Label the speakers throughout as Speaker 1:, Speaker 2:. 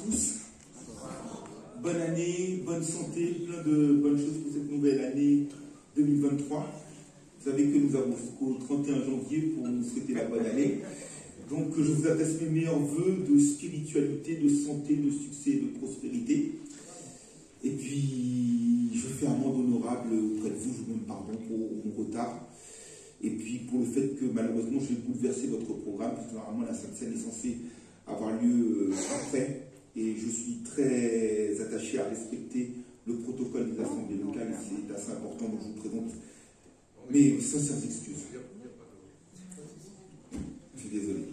Speaker 1: tous. Bonne année, bonne santé, plein de bonnes choses pour cette nouvelle année 2023. Vous savez que nous avons jusqu'au 31 janvier pour nous souhaiter la bonne année. Donc je vous adresse mes meilleurs vœux de spiritualité, de santé, de succès, de prospérité. Et puis je fais un monde honorable auprès de vous, je vous demande pardon pour mon retard. Et puis pour le fait que malheureusement je vais bouleverser votre programme, parce que normalement la Sainte Seine est censée avoir lieu après. Et je suis très attaché à respecter le protocole des assemblées locales. C'est assez important, donc je vous présente mes sincères excuses. Je suis désolé.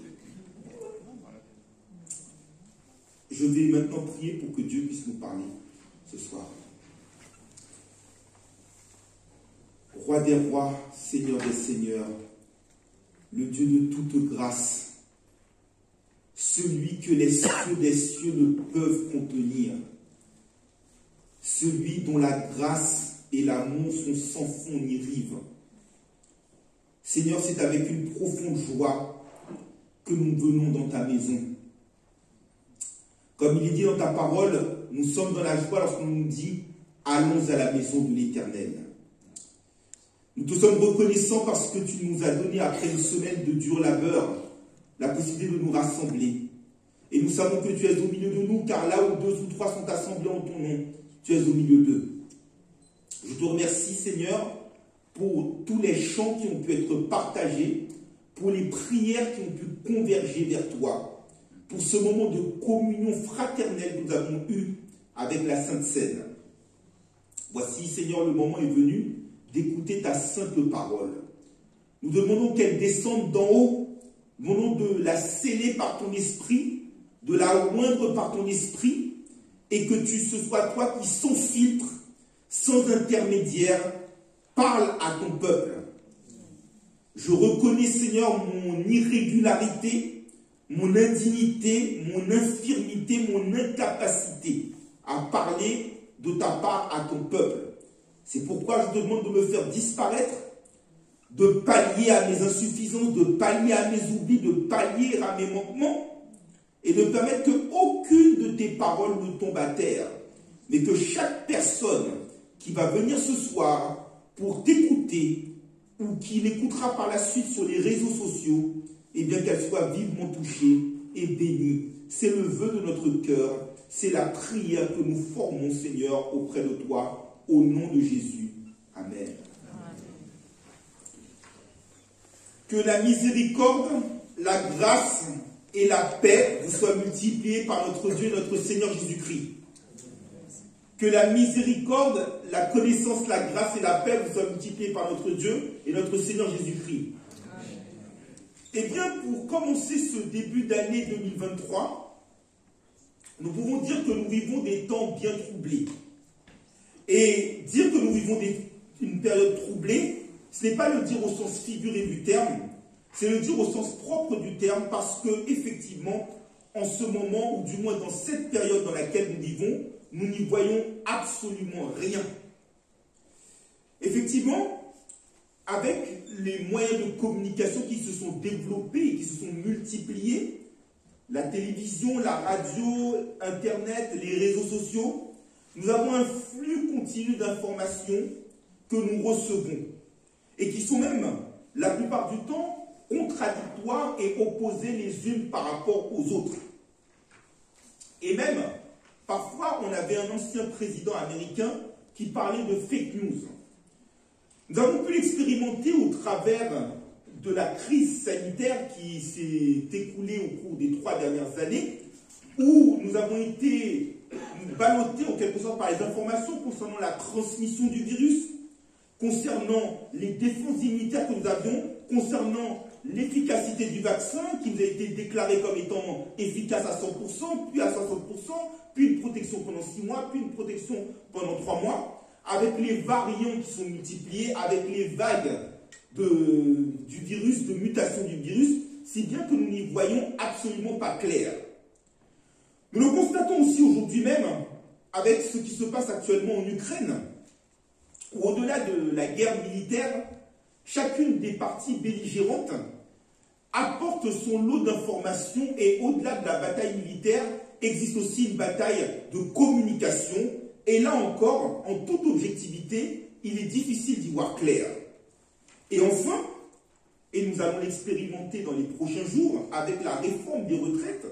Speaker 1: Je vais maintenant prier pour que Dieu puisse nous parler ce soir. Roi des rois, Seigneur des seigneurs, le Dieu de toute grâce, celui que les cieux des cieux ne peuvent contenir, celui dont la grâce et l'amour sont sans fond ni rive. Seigneur, c'est avec une profonde joie que nous venons dans ta maison. Comme il est dit dans ta parole, nous sommes dans la joie lorsqu'on nous dit « Allons à la maison de l'Éternel ». Nous te sommes reconnaissants parce que tu nous as donné, après une semaine de dur labeur, la possibilité de nous rassembler. Et nous savons que tu es au milieu de nous, car là où 2 ou 3 sont assemblés en ton nom, tu es au milieu d'eux. Je te remercie, Seigneur, pour tous les chants qui ont pu être partagés, pour les prières qui ont pu converger vers toi, pour ce moment de communion fraternelle que nous avons eu avec la Sainte Seine. Voici, Seigneur, le moment est venu d'écouter ta sainte parole. Nous demandons qu'elle descende d'en haut. Nous demandons de la sceller par ton esprit, de la oindre par ton esprit, et que ce soit toi qui, sans filtre, sans intermédiaire, parle à ton peuple. Je reconnais, Seigneur, mon irrégularité, mon indignité, mon infirmité, mon incapacité à parler de ta part à ton peuple. C'est pourquoi je te demande de me faire disparaître, de pallier à mes insuffisances, de pallier à mes oublis, de pallier à mes manquements, et de permettre qu'aucune de tes paroles ne tombe à terre, mais que chaque personne qui va venir ce soir pour t'écouter, ou qui l'écoutera par la suite sur les réseaux sociaux, eh bien qu'elle soit vivement touchée et bénie. C'est le vœu de notre cœur, c'est la prière que nous formons, Seigneur, auprès de toi, au nom de Jésus. Amen. Que la miséricorde, la grâce et la paix vous soient multipliées par notre Dieu et notre Seigneur Jésus-Christ. Que la miséricorde, la connaissance, la grâce et la paix vous soient multipliées par notre Dieu et notre Seigneur Jésus-Christ. Eh bien, pour commencer ce début d'année 2023, nous pouvons dire que nous vivons des temps bien troublés. Et dire que nous vivons une période troublée, ce n'est pas le dire au sens figuré du terme, c'est le dire au sens propre du terme, parce que effectivement, en ce moment, ou du moins dans cette période dans laquelle nous vivons, nous n'y voyons absolument rien. Effectivement, avec les moyens de communication qui se sont développés et qui se sont multipliés, la télévision, la radio, Internet, les réseaux sociaux, nous avons un flux continu d'informations que nous recevons et qui sont même, la plupart du temps, contradictoires et opposées les unes par rapport aux autres. Et même, parfois, on avait un ancien président américain qui parlait de fake news. Nous avons pu l'expérimenter au travers de la crise sanitaire qui s'est écoulée au cours des 3 dernières années, où nous avons été ballottés en quelque sorte par les informations concernant la transmission du virus, concernant les défenses immunitaires que nous avions, concernant l'efficacité du vaccin qui nous a été déclaré comme étant efficace à 100%, puis à 60%, puis une protection pendant 6 mois, puis une protection pendant 3 mois, avec les variants qui sont multipliés, avec les vagues du virus, de mutation du virus, si bien que nous n'y voyons absolument pas clair. Nous le constatons aussi aujourd'hui même avec ce qui se passe actuellement en Ukraine, où au-delà de la guerre militaire, chacune des parties belligérantes apporte son lot d'informations et au-delà de la bataille militaire, existe aussi une bataille de communication. Et là encore, en toute objectivité, il est difficile d'y voir clair. Et enfin, et nous allons l'expérimenter dans les prochains jours avec la réforme des retraites,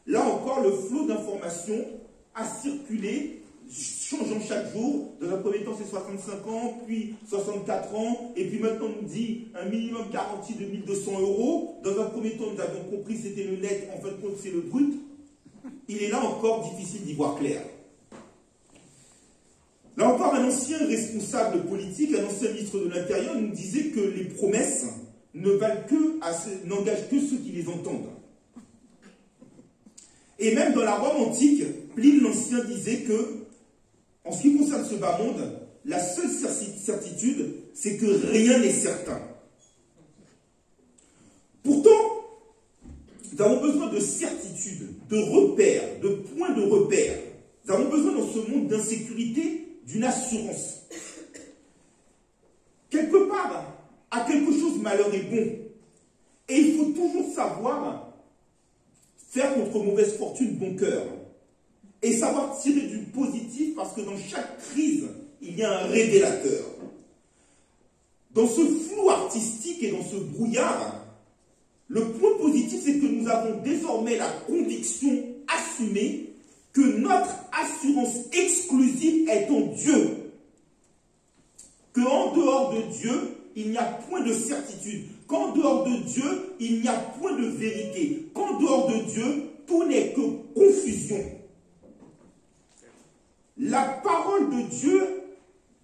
Speaker 1: là encore, le flot d'informations a circulé, changeant chaque jour. Dans un premier temps, c'est 65 ans, puis 64 ans, et puis maintenant, on nous dit un minimum garanti de 1 200 €. Dans un premier temps, nous avons compris que c'était le net, en fin de compte, c'est le brut. Il est là encore difficile d'y voir clair. Là encore, un ancien responsable politique, un ancien ministre de l'Intérieur, nous disait que les promesses n'engagent que ceux qui les entendent. Et même dans la Rome antique, Pline l'Ancien disait que, en ce qui concerne ce bas monde, la seule certitude, c'est que rien n'est certain. Pourtant, nous avons besoin de certitudes, de repères, de points de repère. Nous avons besoin dans ce monde d'insécurité d'une assurance. Quelque part, à quelque chose, malheur est bon. Et il faut toujours savoir faire contre mauvaise fortune bon cœur. Et savoir tirer du positif, parce que dans chaque crise, il y a un révélateur. Dans ce flou artistique et dans ce brouillard, le point positif, c'est que nous avons désormais la conviction assumée que notre assurance exclusive est en Dieu. Qu'en dehors de Dieu, il n'y a point de certitude. Qu'en dehors de Dieu, il n'y a point de vérité. Qu'en dehors de Dieu, tout n'est que confusion. La parole de Dieu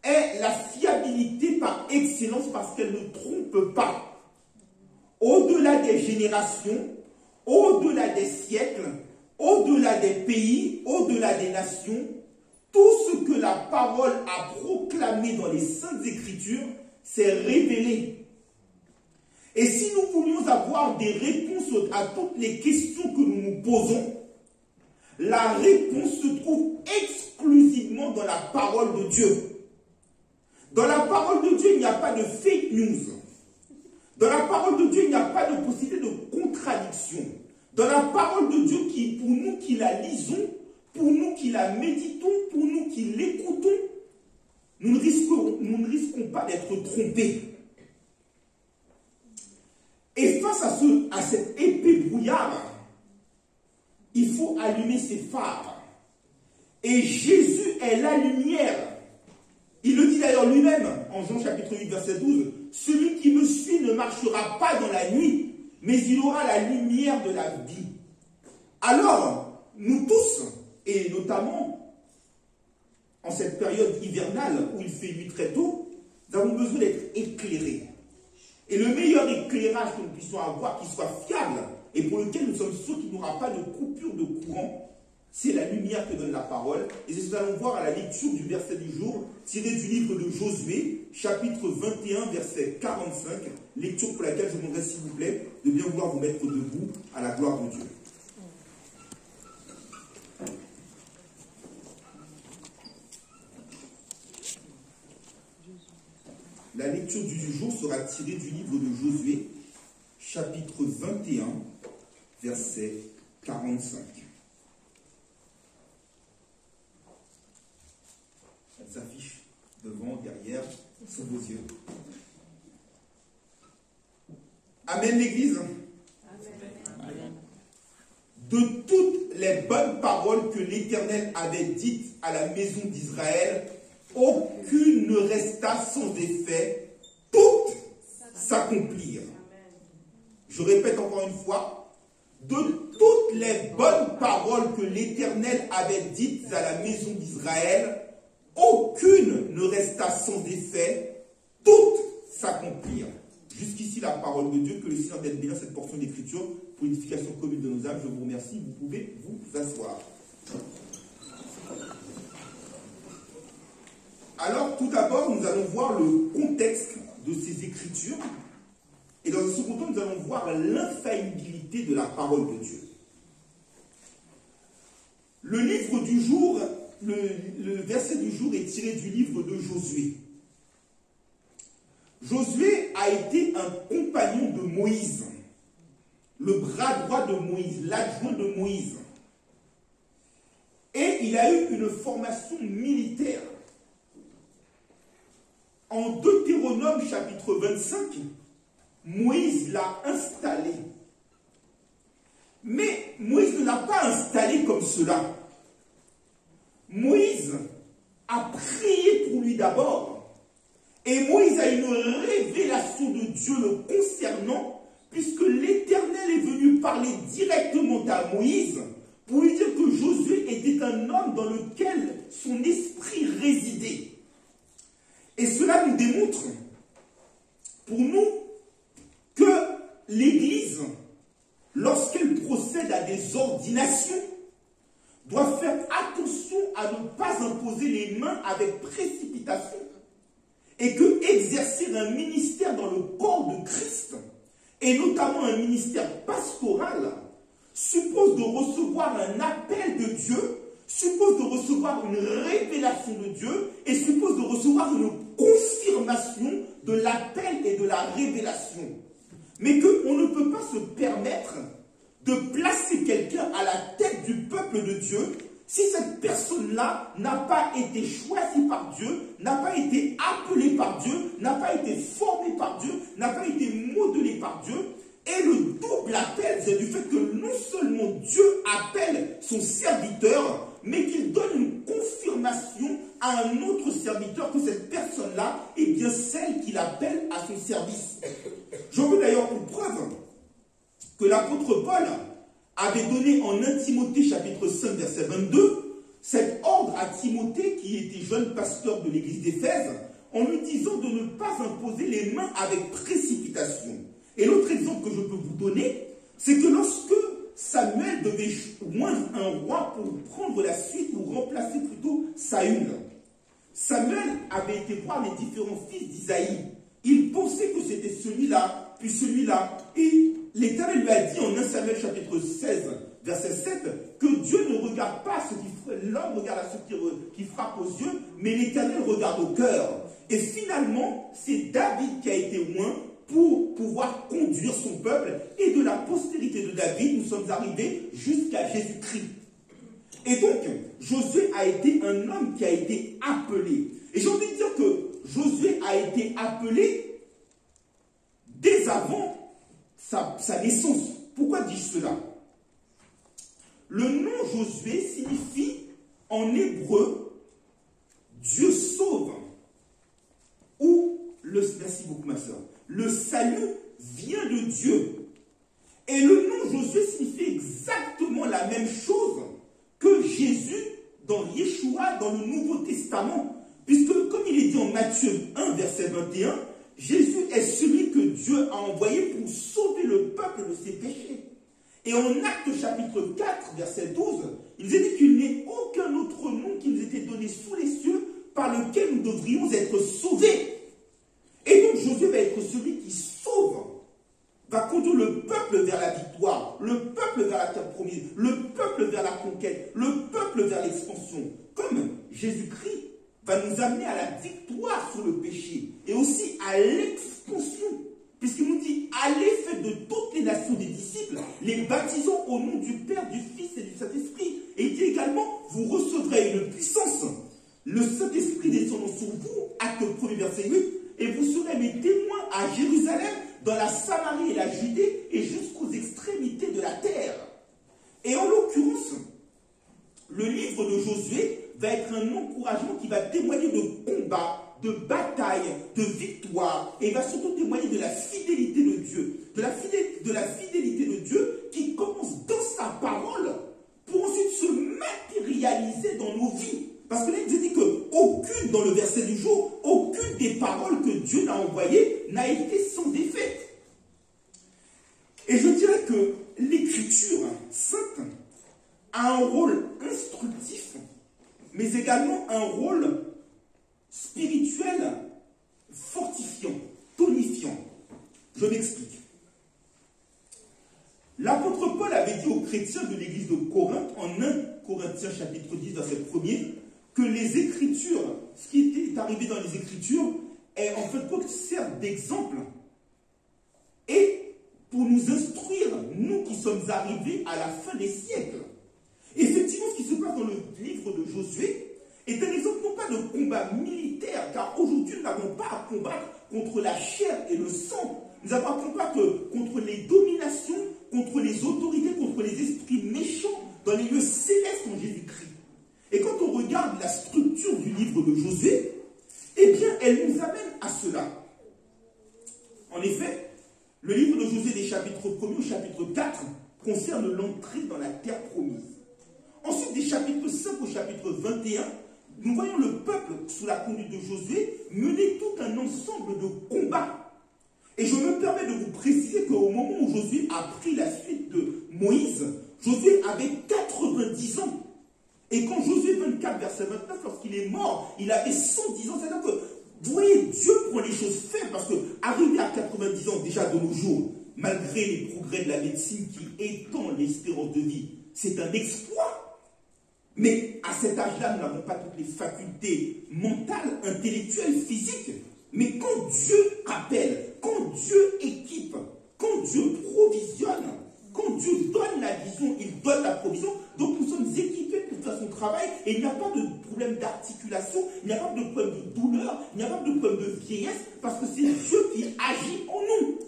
Speaker 1: est la fiabilité par excellence parce qu'elle ne trompe pas. Au-delà des générations, au-delà des siècles, au-delà des pays, au-delà des nations, tout ce que la parole a proclamé dans les Saintes Écritures s'est révélé. Et si nous voulions avoir des réponses à toutes les questions que nous nous posons, la réponse se trouve exclusivement dans la parole de Dieu. Dans la parole de Dieu, il n'y a pas de fake news. Dans la parole de Dieu, il n'y a pas de possibilité de contradiction. Dans la parole de Dieu, pour nous qui la lisons, pour nous qui la méditons, pour nous qui l'écoutons, nous ne risquons pas d'être trompés. Et face à cette épée brouillard, il faut allumer ses phares. Et Jésus est la lumière. Il le dit d'ailleurs lui-même en Jean chapitre 8, verset 12. Celui qui me suit ne marchera pas dans la nuit, mais il aura la lumière de la vie. Alors, nous tous, et notamment en cette période hivernale où il fait nuit très tôt, nous avons besoin d'être éclairés. Et le meilleur éclairage que nous puissions avoir, qui soit fiable, et pour lequel nous sommes sûrs qu'il n'y aura pas de coupure de courant, c'est la lumière que donne la parole. Et c'est ce que nous allons voir à la lecture du verset du jour, tiré du livre de Josué, chapitre 21, verset 45, lecture pour laquelle je vous demanderai, s'il vous plaît, de bien vouloir vous mettre debout à la gloire de Dieu. La lecture du jour sera tirée du livre de Josué, chapitre 21, verset 45. Elle s'affiche devant, derrière, sous vos yeux. Amen, l'Église. Amen. De toutes les bonnes paroles que l'Éternel avait dites à la maison d'Israël, aucune ne resta sans effet, toutes s'accomplirent. Je répète encore une fois, de toutes les bonnes paroles que l'Éternel avait dites à la maison d'Israël, aucune ne resta sans effet, toutes s'accomplirent. Jusqu'ici la parole de Dieu, que le Seigneur donne bien cette portion d'écriture pour l'édification commune de nos âmes. Je vous remercie, vous pouvez vous asseoir. Alors, tout d'abord, nous allons voir le contexte de ces Écritures. Et dans un second temps, nous allons voir l'infaillibilité de la parole de Dieu. Le livre du jour, le verset du jour est tiré du livre de Josué. Josué a été un compagnon de Moïse, le bras droit de Moïse, l'adjoint de Moïse. et il a eu une formation militaire. En Deutéronome chapitre 25, Moïse l'a installé. Mais Moïse ne l'a pas installé comme cela. Moïse a prié pour lui d'abord. Et Moïse a une révélation de Dieu le concernant, puisque l'Éternel est venu parler directement à Moïse pour lui dire que Josué était un homme dans lequel son esprit résidait. Et cela nous démontre, pour nous, que l'Église, lorsqu'elle procède à des ordinations, doit faire attention à ne pas imposer les mains avec précipitation, et que exercer un ministère dans le corps de Christ, et notamment un ministère pastoral, suppose de recevoir un appel de Dieu, suppose de recevoir une révélation de Dieu, et suppose de recevoir une confirmation de l'appel et de la révélation. Mais qu'on ne peut pas se permettre de placer quelqu'un à la tête du peuple de Dieu si cette personne-là n'a pas été choisie par Dieu, n'a pas été appelée par Dieu, n'a pas été formée par Dieu, n'a pas été modelée par Dieu. Et le double appel, c'est du fait que non seulement Dieu appelle son serviteur, mais qu'il donne une confirmation à un autre serviteur que cette personne-là est bien celle qu'il appelle à son service. J'en veux d'ailleurs pour preuve que l'apôtre Paul avait donné en 1 Timothée chapitre 5 verset 22 cet ordre à Timothée qui était jeune pasteur de l'église d'Éphèse en lui disant de ne pas imposer les mains avec précipitation. Et l'autre exemple que je peux vous donner, c'est que lorsque Samuel devait oindre un roi pour prendre la suite ou remplacer plutôt Saül, Samuel avait été voir les différents fils d'Isaïe. Il pensait que c'était celui-là, puis celui-là. Et l'Éternel lui a dit en 1 Samuel chapitre 16, verset 7, que Dieu ne regarde pas ce qui l'homme regarde à ce qui frappe aux yeux, mais l'Éternel regarde au cœur. Et finalement, c'est David qui a été oint pour pouvoir conduire son peuple. Et de la postérité de David, nous sommes arrivés jusqu'à Jésus-Christ. Et donc, Josué a été un homme qui a été appelé. Et j'ai envie de dire que Josué a été appelé dès avant sa naissance. Pourquoi dis-je cela? Le nom Josué signifie en hébreu Dieu sauve. Ou, merci beaucoup ma soeur, le salut vient de Dieu. Et le nom Josué signifie exactement la même chose que Jésus dans Yeshua, dans le Nouveau Testament. Puisque, comme il est dit en Matthieu 1, verset 21, Jésus est celui que Dieu a envoyé pour sauver le peuple de ses péchés. Et en Actes chapitre 4, verset 12, il nous est dit qu'il n'est aucun autre nom qui nous était donné sous les cieux par lequel nous devrions être sauvés. Et donc Josué va être celui qui sauve, va conduire le peuple vers la victoire, le peuple vers la terre promise, le peuple vers la conquête, le peuple vers l'expansion. Comme Jésus-Christ va nous amener à la victoire sur le péché et aussi à l'expansion. Puisqu'il nous dit, allez, faites de toutes les nations des disciples, les baptisons au nom du Père, du Fils et du Saint-Esprit. Et il dit également, vous recevrez une puissance, le Saint-Esprit descendant sur vous, acte 1er verset 8, et vous serez mes témoins à Jérusalem, dans la Samarie et la Judée, et jusqu'aux extrémités de la terre. Et en l'occurrence, le livre de Josué va être un encouragement qui va témoigner de combat, de bataille, de victoire, et il va surtout témoigner de la fidélité de Dieu, de la fidélité de Dieu qui commence dans sa parole pour ensuite se matérialiser dans nos vies. Parce que là, il nous dit qu'aucune, dans le verset du jour, aucune des paroles que Dieu n'a envoyées n'a été sans effet. Et je dirais que l'écriture sainte a un rôle instructif, mais également un rôle spirituel fortifiant, tonifiant. Je m'explique. L'apôtre Paul avait dit aux chrétiens de l'église de Corinthe, en 1 Corinthiens chapitre 10, verset 1er, que les Écritures, ce qui est arrivé dans les Écritures, est en fait compte sert d'exemple et pour nous instruire, nous qui sommes arrivés à la fin des siècles. Effectivement, ce qui se passe dans le livre de Josué est un exemple non pas de combat militaire, car aujourd'hui nous n'avons pas à combattre contre la chair et le sang. Nous avons à combattre contre les dominations, contre les autorités, contre les esprits méchants dans les lieux célestes en Jésus-Christ. Et quand on regarde la structure du livre de Josué, eh bien, elle nous amène à cela. En effet, le livre de Josué des chapitres 1er au chapitre 4 concerne l'entrée dans la terre promise. Ensuite, des chapitres 5 au chapitre 21, nous voyons le peuple, sous la conduite de Josué, mener tout un ensemble de combats. Et je me permets de vous préciser qu'au moment où Josué a pris la suite de Moïse, Josué avait 90 ans. Et quand Josué 24, verset 29, lorsqu'il est mort, il avait 110 ans. C'est-à-dire que, vous voyez, Dieu prend les choses faibles, parce qu'arriver à 90 ans, déjà de nos jours, malgré les progrès de la médecine qui étend l'espérance de vie, c'est un exploit. Mais à cet âge-là, nous n'avons pas toutes les facultés mentales, intellectuelles, physiques. Mais quand Dieu appelle, quand Dieu équipe, quand Dieu provisionne, quand Dieu donne la vision, il donne la provision. Donc nous sommes équipés pour faire son travail et il n'y a pas de problème d'articulation, il n'y a pas de problème de douleur, il n'y a pas de problème de vieillesse, parce que c'est Dieu qui agit en nous.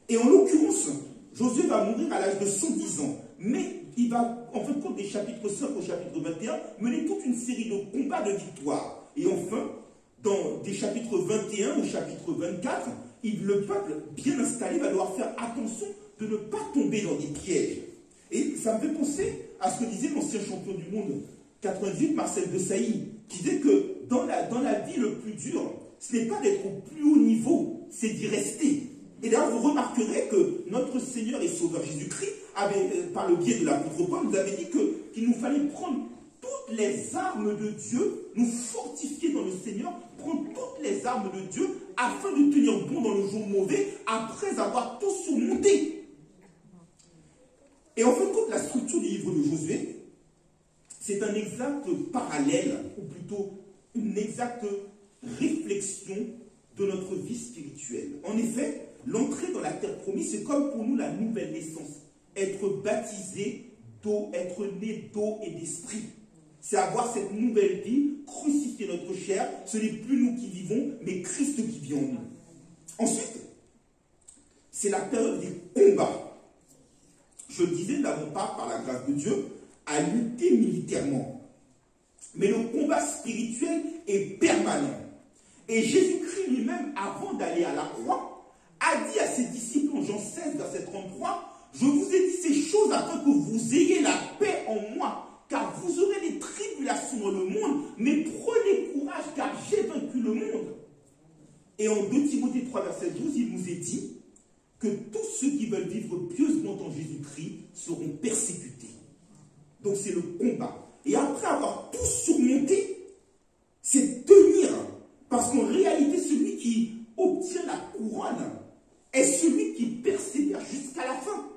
Speaker 1: Et en l'occurrence, Josué va mourir à l'âge de 110 ans. Mais il va, en fin de compte, des chapitres 5 au chapitre 21, mener toute une série de combats de victoire. Et enfin, dans des chapitres 21 au chapitre 24, le peuple bien installé va devoir faire attention de ne pas tomber dans des pièges. Et ça me fait penser à ce que disait l'ancien champion du monde 98, Marcel Desailly, qui disait que dans la vie, le plus dur, ce n'est pas d'être au plus haut niveau, c'est d'y rester. Et d'ailleurs, vous remarquerez que notre Seigneur et Sauveur Jésus-Christ, par le biais de l'apôtre Paul, nous avait dit qu'il nous fallait prendre toutes les armes de Dieu, nous fortifier dans le Seigneur, prendre toutes les armes de Dieu afin de tenir bon dans le jour mauvais après avoir tout surmonté. Et en fin de compte, la structure du livre de Josué, c'est un exact parallèle, ou plutôt une exacte réflexion de notre vie spirituelle. En effet, l'entrée dans la terre promise, c'est comme pour nous la nouvelle naissance. Être baptisé d'eau, être né d'eau et d'esprit. C'est avoir cette nouvelle vie, crucifier notre chair. Ce n'est plus nous qui vivons, mais Christ qui vit en nous. Ensuite, c'est la période des combats. Je le disais, nous n'avons pas, par la grâce de Dieu, à lutter militairement. Mais le combat spirituel est permanent. Et Jésus-Christ lui-même, avant d'aller à la croix, a dit à ses disciples en Jean 16, verset 33, « Je vous ai dit ces choses afin que vous ayez la paix en moi, car vous aurez des tribulations dans le monde, mais prenez courage, car j'ai vaincu le monde. » Et en 2 Timothée 3, verset 12, il nous est dit que tous ceux qui veulent vivre pieusement en Jésus-Christ seront persécutés. Donc c'est le combat. Et après avoir tout surmonté, c'est tenir. Parce qu'en réalité, celui qui obtient la couronne est celui qui persévère jusqu'à la fin.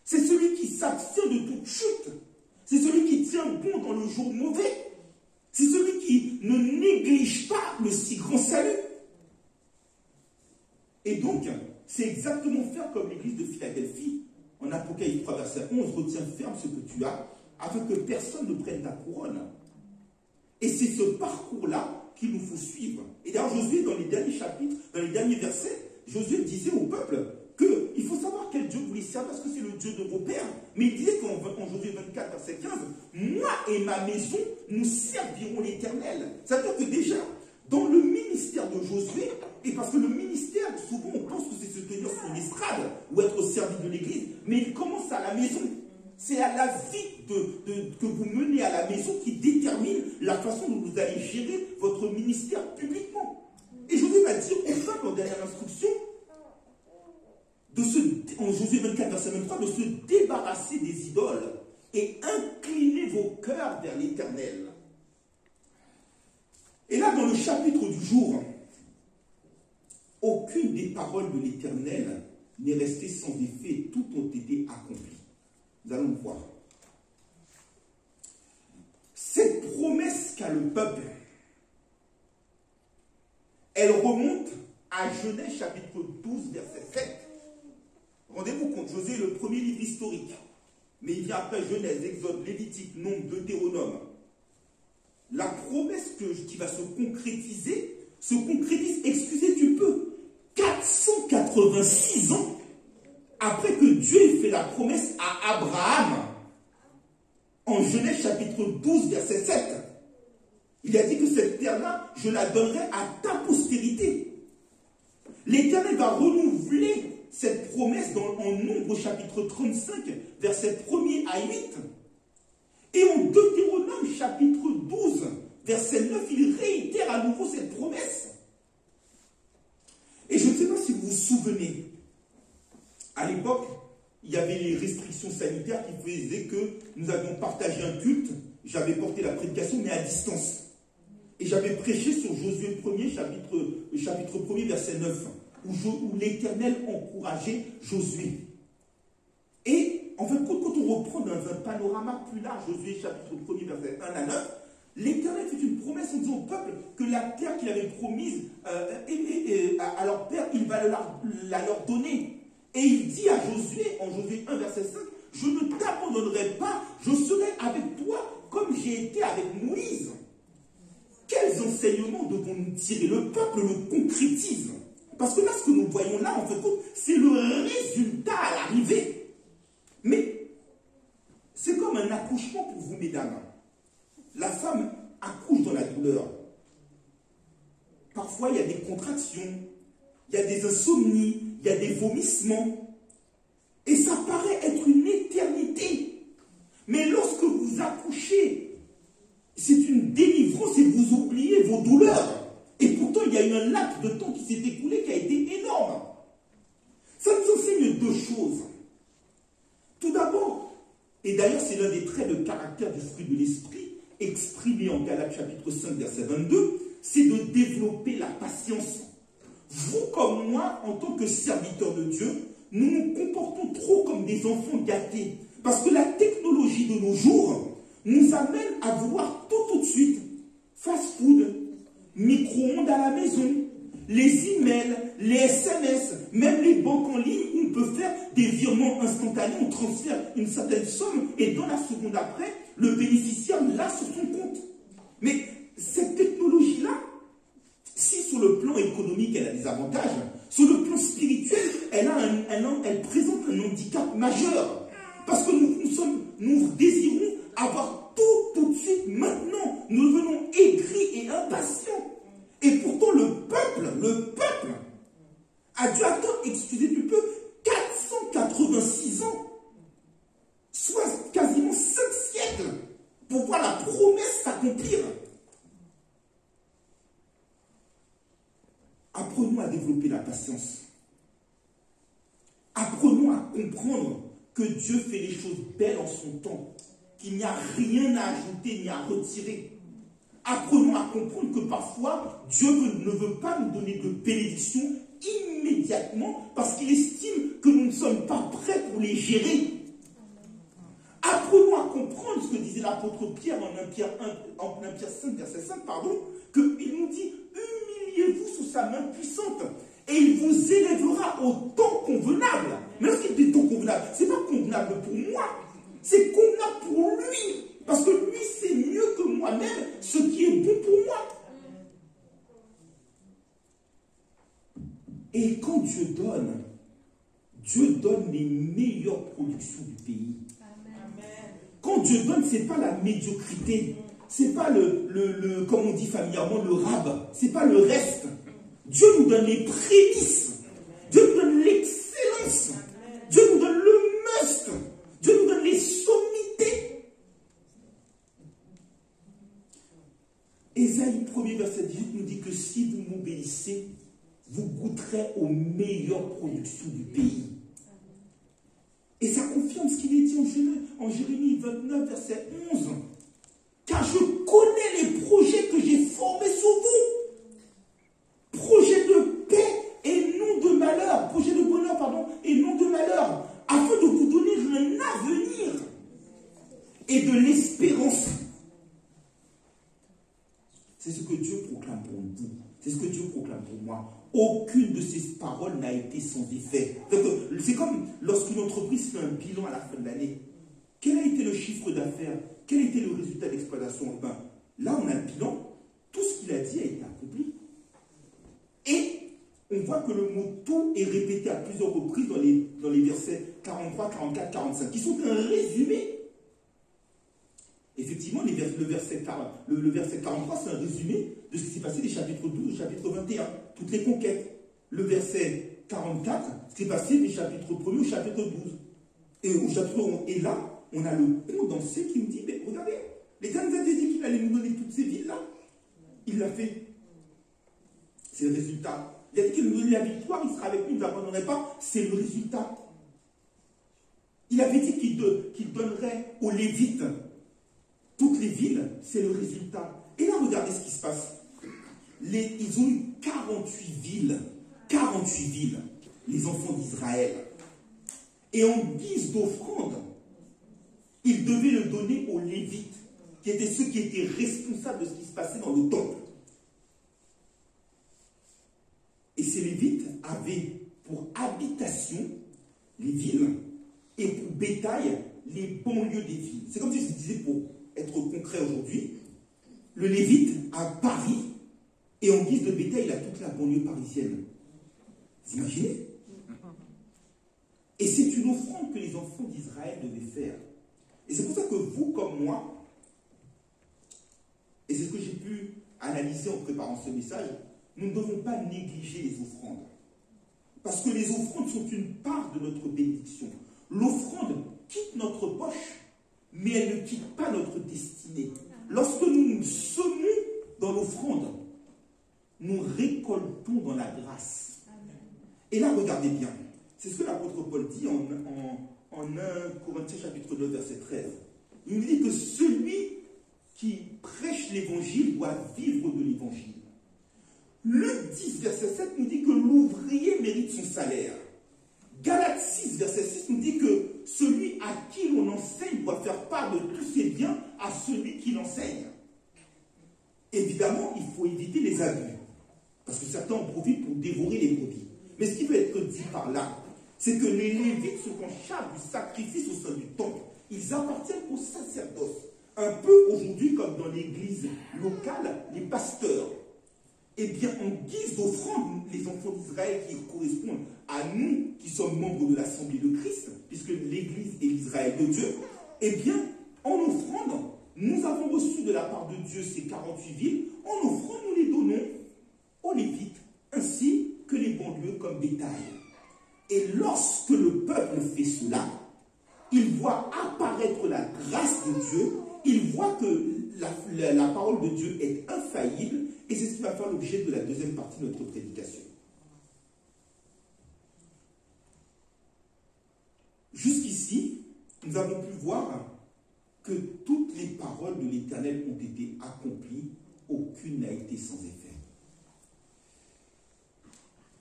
Speaker 1: C'est celui qui s'abstient de toute chute. C'est celui qui tient bon dans le jour mauvais. C'est celui qui ne néglige pas le si grand salut. Et donc, c'est exactement faire comme l'église de Philadelphie. En Apocalypse 3, verset 11, retiens ferme ce que tu as, afin que personne ne prenne ta couronne. Et c'est ce parcours-là qu'il nous faut suivre. Et d'ailleurs, Josué, dans les derniers chapitres, dans les derniers versets, Josué disait au peuple qu'il faut savoir quel Dieu vous voulez servir, parce que c'est le Dieu de vos pères. Mais il disait qu'en Josué 24, verset 15, « Moi et ma maison, nous servirons l'Éternel. » Ça veut dire que déjà, dans le ministère de Josué, et parce que le ministère, souvent on pense que c'est se tenir sur une estrade ou être au service de l'église, mais il commence à la maison. C'est à la vie que vous menez à la maison qui détermine la façon dont vous allez gérer votre ministère publiquement. Et Josué va dire au peuple en dernière instruction, en Josué 24, verset 23, de se débarrasser des idoles et incliner vos cœurs vers l'Éternel. Et là, dans le chapitre du jour, aucune des paroles de l'Éternel n'est restée sans effet, toutes ont été accomplies. Nous allons le voir. Cette promesse qu'a le peuple, elle remonte à Genèse chapitre 12, verset 7. Rendez-vous compte, Josué est le premier livre historique. mais il vient après Genèse, Exode, Lévitique, Nombre, Deutéronome. La promesse qui va se concrétise, excusez du peu, 486 ans après que Dieu ait fait la promesse à Abraham. En Genèse chapitre 12, verset 7, il a dit que cette terre-là, je la donnerai à ta postérité. L'Éternel va renouveler cette promesse en Nombre chapitre 35, verset 1er à 8. Et en Deutéronome chapitre 12, verset 9, il réitère à nouveau cette promesse. Et je ne sais pas si vous vous souvenez, à l'époque, il y avait les restrictions sanitaires qui faisaient que nous avions partagé un culte. J'avais porté la prédication, mais à distance. Et j'avais prêché sur Josué 1er, chapitre 1er, verset 9, où l'Éternel encourageait Josué. Et en fait, quand on reprend dans un panorama plus large, Josué chapitre 1er, verset 1 à 9, l'Éternel fait une promesse en disant au peuple que la terre qu'il avait promise à leur père, il va la leur donner. Et il dit à Josué, en Josué 1, verset 5, « Je ne t'abandonnerai pas, je serai avec toi comme j'ai été avec Moïse. » Quels enseignements devons-nous tirer? Le peuple le concrétise. Parce que là, ce que nous voyons là, en fait, c'est le résultat à l'arrivée. Mais c'est comme un accouchement pour vous, mesdames. La femme accouche dans la douleur. Parfois, il y a des contractions, il y a des insomnies, il y a des vomissements. Et ça paraît être une éternité. Mais lorsque vous accouchez, c'est une délivrance et vous oubliez vos douleurs. Et pourtant, il y a eu un laps de temps qui s'est écoulé qui a été énorme. Ça nous enseigne deux choses. Tout d'abord, et d'ailleurs c'est l'un des traits de caractère du fruit de l'esprit, exprimé en Galates chapitre 5, verset 22, c'est de développer la patience. Vous comme moi, en tant que serviteurs de Dieu, nous nous comportons trop comme des enfants gâtés. Parce que la technologie de nos jours nous amène à vouloir tout de suite. Fast-food, micro-ondes à la maison, les emails, les SMS, même les banques en ligne où on peut faire des virements instantanés, on transfère une certaine somme et dans la seconde après, le bénéficiaire l'a sur son compte. Mais cette technologie-là, si sur le plan économique elle a des avantages, sur le plan spirituel, elle présente un handicap majeur. Parce que nous désirons avoir tout de suite, maintenant. Nous devenons aigris et impatients. Et pourtant, le peuple a dû attendre, excusez du peu, 486 ans, soit quasiment 5 siècles, pour voir la promesse s'accomplir. Apprenons à développer la patience. Apprenons à comprendre que Dieu fait les choses belles en son temps, qu'il n'y a rien à ajouter ni à retirer. Apprenons à comprendre que parfois, Dieu ne veut pas nous donner de bénédictions immédiatement parce qu'il estime que nous ne sommes pas prêts pour les gérer. Apprenons à comprendre ce que disait l'apôtre Pierre en 1 Pierre 5, verset 5, qu'il nous dit « Humiliez-vous sous sa main puissante et il vous élèvera au temps convenable. » Mais lorsqu'il dit temps convenable, ce n'est pas convenable pour moi, c'est convenable pour lui. Parce que lui, c'est mieux que moi-même ce qui est bon pour moi. Et quand Dieu donne les meilleures productions du pays. Amen. Quand Dieu donne, ce n'est pas la médiocrité. Ce n'est pas comme on dit familièrement, le rab. Ce n'est pas le reste. Dieu nous donne les prémices. Dieu nous donne l'excellence. Dieu nous donne le must. Dieu nous donne les sommités. Ésaïe 1er verset 18 nous dit que si vous m'obéissez, vous goûterez aux meilleures productions du pays. Et ça confirme ce qu'il est dit en Jérémie 29 verset 11. Car je connais les projets que j'ai formés sur vous. Projets de paix et non de malheur. Projets de bonheur, et non de malheur. Afin de vous donner un avenir et de l'espérance. C'est ce que Dieu proclame pour vous. C'est ce que Dieu proclame pour moi. Aucune de ces paroles n'a été sans effet. C'est comme lorsqu'une entreprise fait un bilan à la fin de l'année. Quel a été le chiffre d'affaires? Quel a été le résultat d'exploitation? Eh ben, là, on a le bilan. Tout ce qu'il a dit a été accompli. Et on voit que le mot tout est répété à plusieurs reprises dans les versets 43, 44, 45, qui sont un résumé. Effectivement, le verset 43, c'est un résumé de ce qui s'est passé des chapitres 12 au chapitre 21, toutes les conquêtes. Le verset 44, ce qui s'est passé des chapitres 1er au chapitre 12. Et au chapitre 11. Et là, on a le condensé qui nous dit, mais regardez, l'Éternel nous a dit qu'il allait nous donner toutes ces villes-là. Il l'a fait. C'est le résultat. Il a dit qu'il nous donnait la victoire, il sera avec nous, il ne nous abandonnerait pas. C'est le résultat. Il avait dit qu'il donnerait aux Lévites toutes les villes, c'est le résultat. Et là, regardez ce qui se passe. Ils ont eu 48 villes. 48 villes, les enfants d'Israël. Et en guise d'offrande, ils devaient le donner aux Lévites, qui étaient ceux qui étaient responsables de ce qui se passait dans le temple. Et ces Lévites avaient pour habitation les villes et pour bétail les banlieues des villes. C'est comme si je disais, pour être concret aujourd'hui, le Lévite a Paris et en guise de bétail, il a toute la banlieue parisienne. Vous imaginez? Et c'est une offrande que les enfants d'Israël devaient faire. Et c'est pour ça que vous, comme moi, et c'est ce que j'ai pu analyser en préparant ce message, nous ne devons pas négliger les offrandes. Parce que les offrandes sont une part de notre bénédiction. L'offrande quitte notre poche, mais elle ne quitte pas notre destinée. Lorsque nous semons dans l'offrande, nous récoltons dans la grâce. Et là, regardez bien. C'est ce que l'apôtre Paul dit en 1 Corinthiens chapitre 9, verset 13. Il nous dit que celui qui prêche l'évangile doit vivre de l'évangile. Le 10, verset 7 nous dit que l'ouvrier mérite son salaire. Galates 6, verset 6 nous dit que celui à qui l'on enseigne doit faire part de tous ses biens à celui qui l'enseigne. Évidemment, il faut éviter les abus, parce que certains en profitent pour dévorer les brebis. Mais ce qui veut être dit par là, c'est que les Lévites sont en charge du sacrifice au sein du temple. Ils appartiennent au sacerdoce. Un peu aujourd'hui, comme dans l'église locale, les pasteurs. Eh bien, en guise d'offrande, les enfants d'Israël qui correspondent à nous, qui sommes membres de l'Assemblée de Christ, puisque l'Église est l'Israël de Dieu, eh bien, en offrande, nous avons reçu de la part de Dieu ces 48 villes. En offrande, nous les donnons aux Lévites, ainsi que les banlieues comme bétail. Et lorsque le peuple fait cela, il voit apparaître la grâce de Dieu, il voit que la parole de Dieu est infaillible, et c'est ce qui va faire l'objet de la deuxième partie de notre prédication. Jusqu'ici, nous avons pu voir que toutes les paroles de l'Éternel ont été accomplies, aucune n'a été sans effet.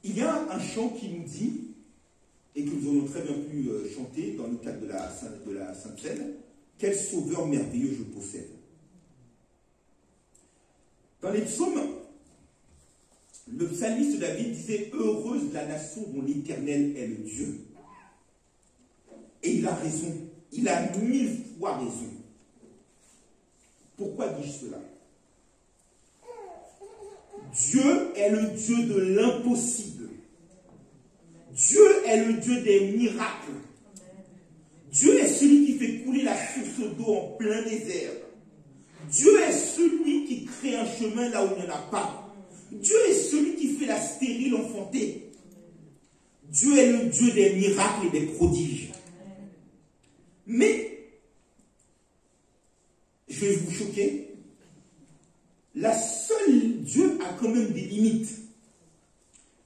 Speaker 1: Il y a un chant qui nous dit, et que nous avons très bien pu chanter dans le cadre de la Sainte Seine, « Quel sauveur merveilleux je possède ». Dans les psaumes, le psalmiste David disait « Heureuse la nation dont l'Éternel est le Dieu ». Et il a raison, il a 1000 fois raison. Pourquoi dis-je cela? Dieu est le Dieu de l'impossible. Dieu est le Dieu des miracles. Dieu est celui qui fait couler la source d'eau en plein désert. Dieu est celui qui crée un chemin là où il n'y en a pas. Dieu est celui qui fait la stérile enfanter. Dieu est le Dieu des miracles et des prodiges. Mais, je vais vous choquer, Dieu a quand même des limites.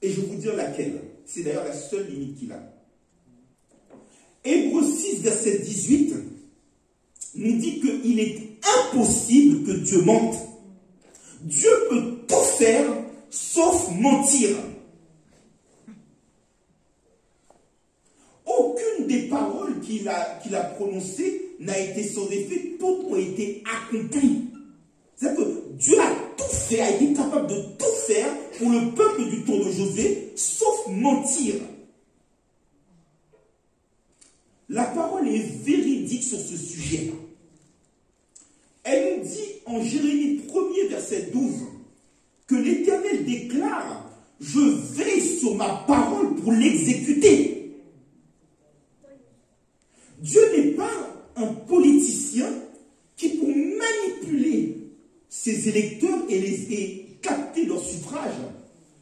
Speaker 1: Et je vais vous dire laquelle. C'est d'ailleurs la seule limite qu'il a. Hébreux 6, verset 18, nous dit qu'il est impossible que Dieu mente. Dieu peut tout faire, sauf mentir. Aucune des paroles qu'il a prononcées n'a été sans effet, toutes ont été accomplies. C'est-à-dire que Dieu a tout fait, a été capable de tout faire pour le peuple du temps de Josué, sauf mentir. La parole est véridique sur ce sujet. Elle nous dit en Jérémie 1er, verset 12, que l'Éternel déclare « Je veille sur ma parole pour l'exécuter ». Dieu n'est pas un politicien qui, pour manipuler ses électeurs et capter leur suffrage,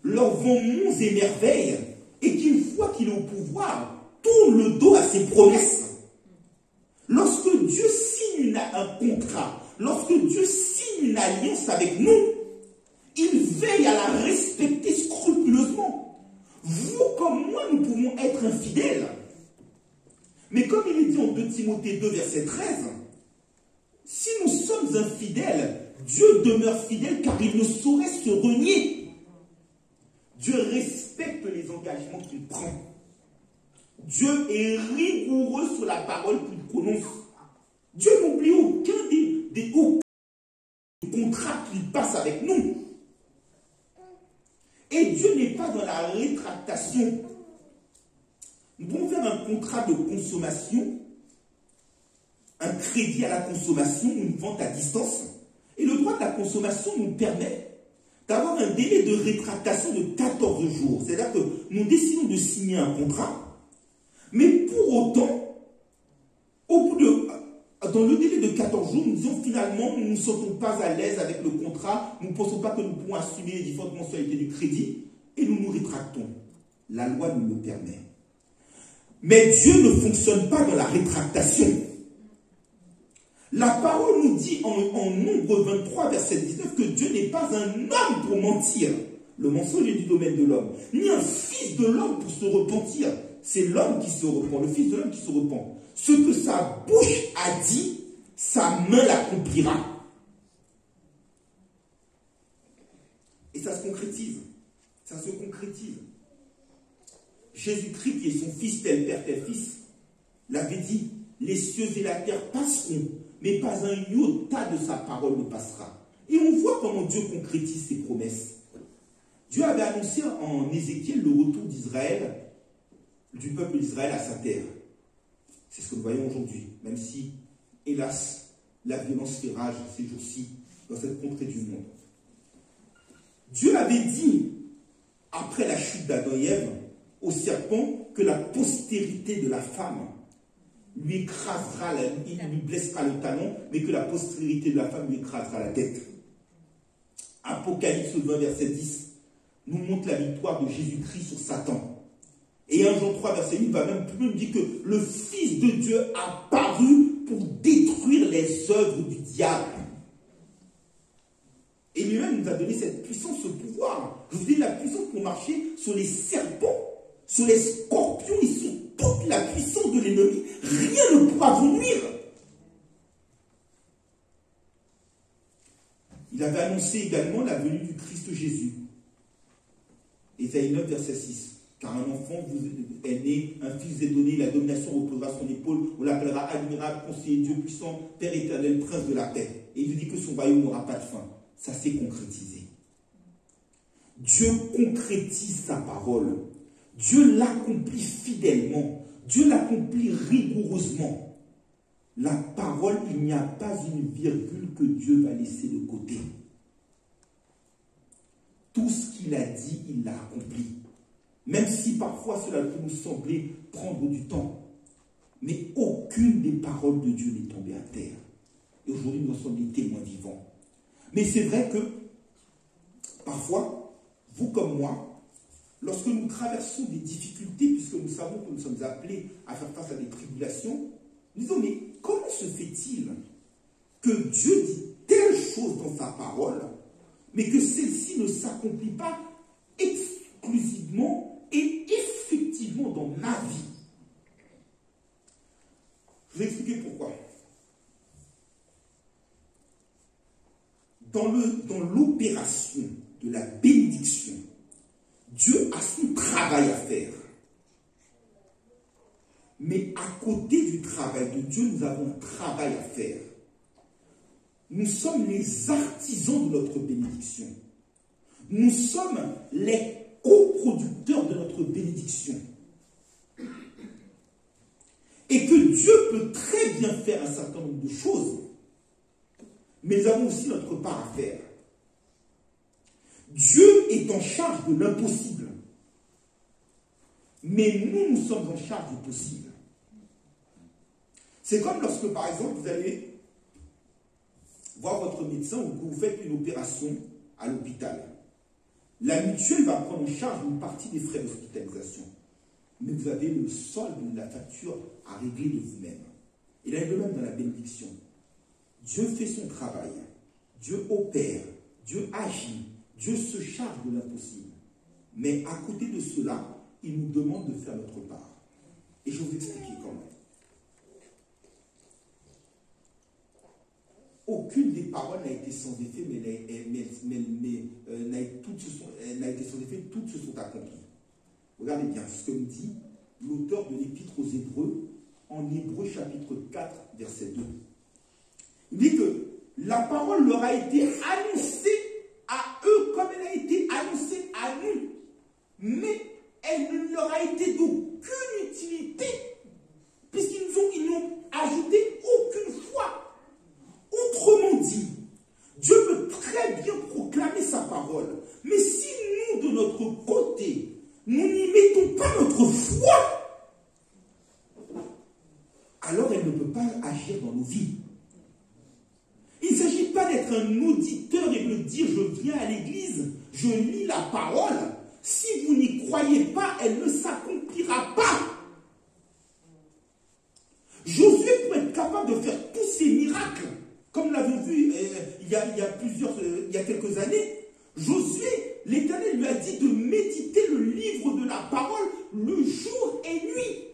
Speaker 1: leur vend monts et merveilles, et qu'une fois qu'il est au pouvoir, tourne le dos à ses promesses. Lorsque Dieu signe un contrat, lorsque Dieu signe une alliance avec nous, il veille à la respecter scrupuleusement. Vous comme moi, nous pouvons être infidèles. Mais comme il est dit en 2 Timothée 2, verset 13, si nous sommes infidèles, Dieu demeure fidèle car il ne saurait se renier. Dieu respecte les engagements qu'il prend. Dieu est rigoureux sur la parole qu'il prononce. Dieu n'oublie aucun des contrats qu'il passe avec nous. Et Dieu n'est pas dans la rétractation. Nous pouvons faire un contrat de consommation, un crédit à la consommation, une vente à distance. Et le droit de la consommation nous permet d'avoir un délai de rétractation de 14 jours. C'est-à-dire que nous décidons de signer un contrat, mais pour autant, dans le délai de 14 jours, nous disons finalement, nous ne nous sentons pas à l'aise avec le contrat, nous ne pensons pas que nous pouvons assumer les différentes mensualités du crédit, et nous nous rétractons. La loi nous le permet. Mais Dieu ne fonctionne pas dans la rétractation. La parole nous dit en Nombre 23, verset 19, que Dieu n'est pas un homme pour mentir. Le mensonge est du domaine de l'homme. Ni un fils de l'homme pour se repentir. C'est l'homme qui se repent, le fils de l'homme qui se repent. Ce que sa bouche a dit, sa main l'accomplira. Et ça se concrétise. Ça se concrétise. Jésus-Christ, qui est son fils, tel père, tel fils, l'avait dit, les cieux et la terre passeront, mais pas un iota de sa parole ne passera. Et on voit comment Dieu concrétise ses promesses. Dieu avait annoncé en Ézéchiel le retour d'Israël, du peuple d'Israël à sa terre. C'est ce que nous voyons aujourd'hui, même si, hélas, la violence fait rage ces jours-ci dans cette contrée du monde. Dieu avait dit, après la chute d'Adam et Ève, au serpent, que la postérité de la femme lui écrasera, il lui blessera le talon, mais que la postérité de la femme lui écrasera la tête. Apocalypse 20, verset 10, nous montre la victoire de Jésus-Christ sur Satan. Et 1 Jean 3, verset 8, va même plus loin, dit que le Fils de Dieu a paru pour détruire les œuvres du diable. Et lui-même nous a donné cette puissance, ce pouvoir. Je vous dis la puissance pour marcher sur les serpents, sur les scorpions et sur toute la puissance de l'ennemi. Rien ne pourra vous nuire. Il avait annoncé également la venue du Christ Jésus. Ésaïe 9, verset 6. Car un enfant vous est né, un fils est donné, la domination reposera sur son épaule, on l'appellera admirable, conseiller, Dieu puissant, Père éternel, prince de la paix. Et il dit que son royaume n'aura pas de fin. Ça s'est concrétisé. Dieu concrétise sa parole. Dieu l'accomplit fidèlement. Dieu l'accomplit rigoureusement. La parole, il n'y a pas une virgule que Dieu va laisser de côté. Tout ce qu'il a dit, il l'a accompli. Même si parfois cela peut nous sembler prendre du temps. Mais aucune des paroles de Dieu n'est tombée à terre. Et aujourd'hui, nous en sommes des témoins vivants. Mais c'est vrai que, parfois, vous comme moi, lorsque nous traversons des difficultés, puisque nous savons que nous sommes appelés à faire face à des tribulations, nous disons, mais comment se fait-il que Dieu dit telle chose dans sa parole, mais que celle-ci ne s'accomplit pas exclusivement et effectivement dans ma vie? Je vais expliquer pourquoi. Dans l'opération de la bénédiction, Dieu a son travail à faire. Mais à côté du travail de Dieu, nous avons un travail à faire. Nous sommes les artisans de notre bénédiction. Nous sommes les coproducteurs de notre bénédiction. Et que Dieu peut très bien faire un certain nombre de choses, mais nous avons aussi notre part à faire. Dieu est en charge de l'impossible, mais nous sommes en charge du possible. C'est comme lorsque, par exemple, vous allez voir votre médecin ou que vous faites une opération à l'hôpital. La mutuelle va prendre en charge une partie des frais d'hospitalisation. Mais vous avez le solde de la facture à régler de vous-même. Il en est de même dans la bénédiction. Dieu fait son travail. Dieu opère. Dieu agit. Dieu se charge de l'impossible. Mais à côté de cela, il nous demande de faire notre part. Et je vais vous expliquer comment. Aucune des paroles n'a été sans effet, mais n'a été sans effet, toutes se sont accomplies. Regardez bien ce que me dit l'auteur de l'Épître aux Hébreux, en Hébreux chapitre 4, verset 2. Il dit que la parole leur a été annoncée à eux comme elle a été annoncée à nous, mais elle ne leur a été d'aucune utilité, puisqu'ils n'ont ajouté aucune foi. Autrement dit, Dieu peut très bien proclamer sa parole, mais si nous, de notre côté, nous n'y mettons pas notre foi, alors elle ne peut pas agir dans nos vies. Il ne s'agit pas d'être un auditeur et de dire « je viens à l'église, je lis la parole ». Si vous n'y croyez pas, elle ne s'accomplira pas. Josué, pour être capable de faire tous ces miracles, comme nous l'avons vu il y a quelques années, Josué, l'Éternel lui a dit de méditer le livre de la parole le jour et nuit.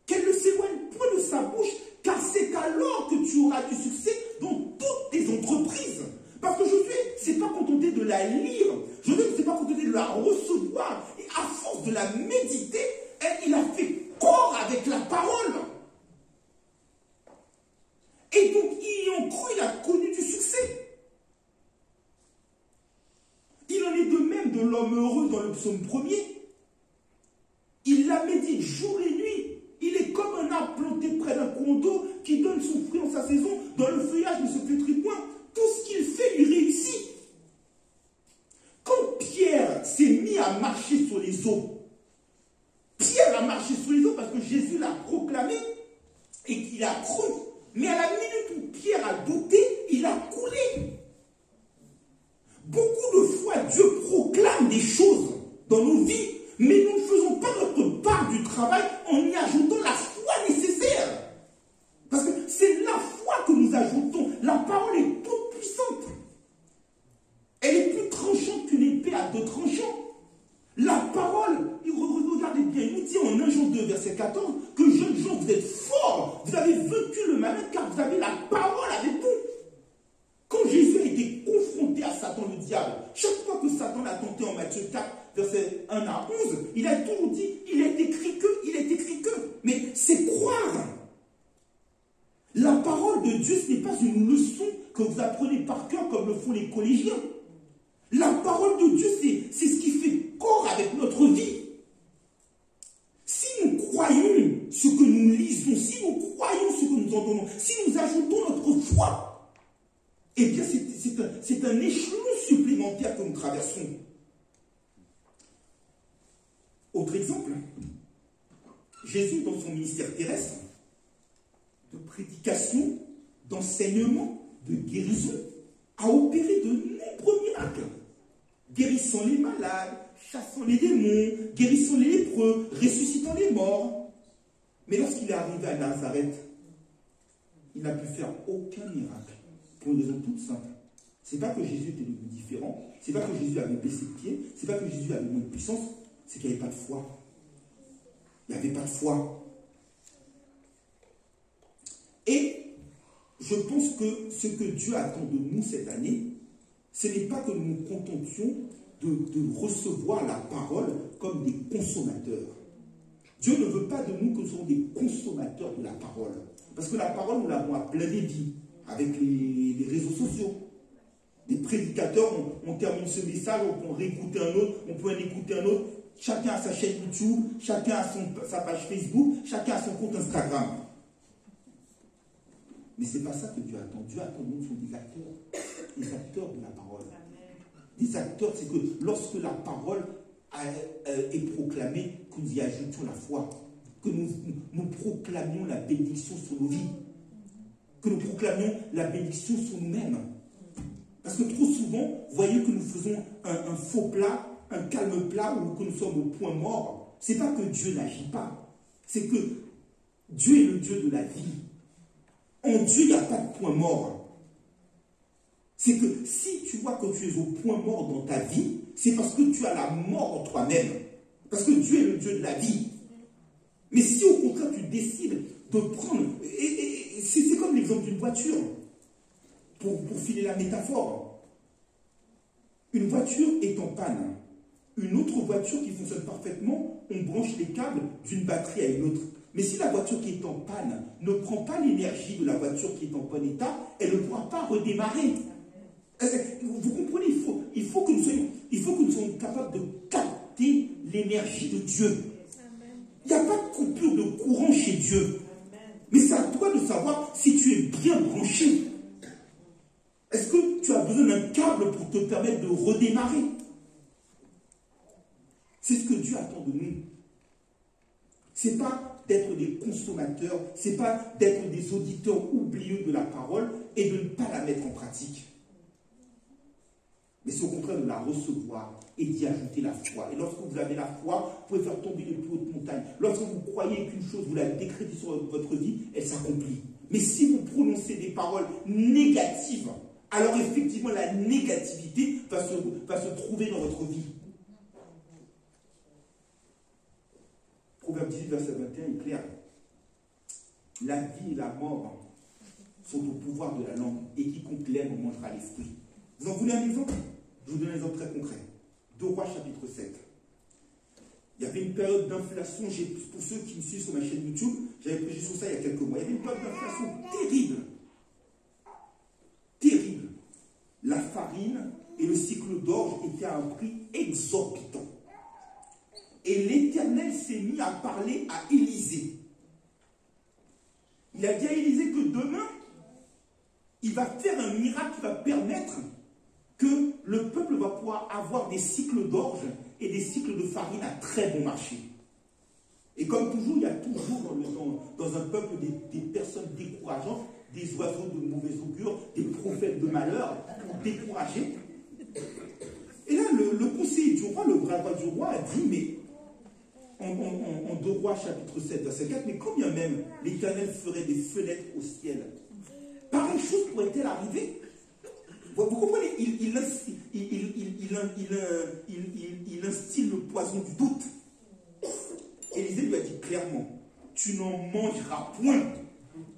Speaker 1: Qu'elle ne s'éloigne point de sa bouche, car c'est alors que tu auras du succès dans toutes tes entreprises. Parce que Josué ne s'est pas contenté de la lire, Josué ne s'est pas contenté de la recevoir, et à force de la méditer, il a fait corps avec la parole. Et donc, ayant cru, il a connu du succès. Il en est de même de l'homme heureux dans le psaume 1er. Il la médite jour et nuit. Il est comme un arbre planté près d'un cours d'eau qui donne son fruit en sa saison. Dans le feuillage ne se flétrit point. Tout ce qu'il fait lui réussit. Quand Pierre s'est mis à marcher sur les eaux, Pierre a marché sur les eaux parce que Jésus l'a proclamé et qu'il a cru. Mais à la minute où Pierre a douté, il a coulé. Beaucoup de fois, Dieu proclame des choses dans nos vies, mais nous ne faisons pas notre part du travail en y ajoutant la foi nécessaire. Parce que c'est la foi que nous ajoutons. La parole est toute puissante. Elle est plus tranchante qu'une épée à deux tranchants. La parole, regardez bien, il nous dit en 1 Jean 2, verset 14, que jeunes gens, vous êtes forts, vous avez vaincu le malin car vous avez la parole avec vous. Quand Jésus a été confronté à Satan, le diable, chaque fois que Satan l'a tenté en Matthieu 4, verset 1 à 11, il a toujours dit, il est écrit que, il est écrit que. Mais c'est croire. La parole de Dieu, ce n'est pas une leçon que vous apprenez par cœur comme le font les collégiens. La parole de Dieu, c'est ce qui fait corps avec notre vie. Si nous croyons ce que nous lisons, si nous croyons ce que nous entendons, si nous ajoutons notre foi, eh bien c'est un échelon supplémentaire que nous traversons. Autre exemple, Jésus dans son ministère terrestre, de prédication, d'enseignement, de guérison, a opéré de nombreux miracles. Guérissant les malades, chassant les démons, guérissant les lépreux, ressuscitant les morts. Mais lorsqu'il est arrivé à Nazareth, il n'a pu faire aucun miracle. Pour une raison toute simple. Ce n'est pas que Jésus était devenu différent, ce n'est pas que Jésus avait baissé le pied, ce n'est pas que Jésus avait moins de puissance, c'est qu'il n'y avait pas de foi. Il n'y avait pas de foi. Et je pense que ce que Dieu attend de nous cette année, ce n'est pas que nous nous contentions de recevoir la parole comme des consommateurs. Dieu ne veut pas de nous que nous soyons des consommateurs de la parole. Parce que la parole, nous l'avons à plein débit, avec les réseaux sociaux. Des prédicateurs, on termine ce message, on peut en réécouter un autre, on peut en écouter un autre. Chacun a sa chaîne YouTube, chacun a sa page Facebook, chacun a son compte Instagram. Mais ce n'est pas ça que Dieu attend. Dieu attend, nous sommes des acteurs de la parole. Des acteurs, c'est que lorsque la parole est proclamée, que nous y ajoutions la foi, que nous proclamions la bénédiction sur nos vies, que nous proclamions la bénédiction sur nous-mêmes. Parce que trop souvent, vous voyez que nous faisons un faux plat, un calme plat, ou que nous sommes au point mort. Ce n'est pas que Dieu n'agit pas, c'est que Dieu est le Dieu de la vie. En Dieu, il n'y a pas de point mort. C'est que si tu vois que tu es au point mort dans ta vie, c'est parce que tu as la mort en toi-même. Parce que Dieu est le Dieu de la vie. Mais si au contraire tu décides de prendre... Et c'est comme l'exemple d'une voiture. Pour filer la métaphore. Une voiture est en panne. Une autre voiture qui fonctionne parfaitement, on branche les câbles d'une batterie à une autre. Mais si la voiture qui est en panne ne prend pas l'énergie de la voiture qui est en bon état, elle ne pourra pas redémarrer. Vous comprenez, il faut que nous soyons capables de capter l'énergie de Dieu. Il n'y a pas de coupure de courant chez Dieu. Mais c'est à toi de savoir si tu es bien branché. Est-ce que tu as besoin d'un câble pour te permettre de redémarrer? C'est ce que Dieu attend de nous. Ce n'est pas d'être des consommateurs, ce n'est pas d'être des auditeurs oublieux de la parole et de ne pas la mettre en pratique. Mais c'est au contraire de la recevoir et d'y ajouter la foi. Et lorsque vous avez la foi, vous pouvez faire tomber les plus hautes montagnes. Lorsque vous croyez qu'une chose, vous la décrétez sur votre vie, elle s'accomplit. Mais si vous prononcez des paroles négatives, alors effectivement la négativité va se trouver dans votre vie. Proverbe 18, verset 21 est clair. La vie et la mort sont au pouvoir de la langue, et quiconque l'aime mangera les fruits. Vous en voulez un exemple? Je vous donne un exemple très concret. 2 Rois chapitre 7. Il y avait une période d'inflation, pour ceux qui me suivent sur ma chaîne YouTube, j'avais prêché sur ça il y a quelques mois. Il y avait une période d'inflation terrible. Terrible. La farine et le cycle d'orge étaient à un prix exorbitant. Et l'Éternel s'est mis à parler à Élisée. Il a dit à Élisée que demain, il va faire un miracle qui va permettre que le peuple va pouvoir avoir des cycles d'orge et des cycles de farine à très bon marché. Et comme toujours, il y a toujours dans un peuple des personnes décourageantes, des oiseaux de mauvais augure, des prophètes de malheur pour décourager. Et là, le conseiller du roi, le bras droit du roi, a dit, mais en 2 Rois chapitre 7, verset 4, mais combien même l'Éternel ferait des fenêtres au ciel? Pareille chose pourrait-elle arriver? Vous comprenez, il instille le poison du doute. Élisée lui a dit clairement, tu n'en mangeras point.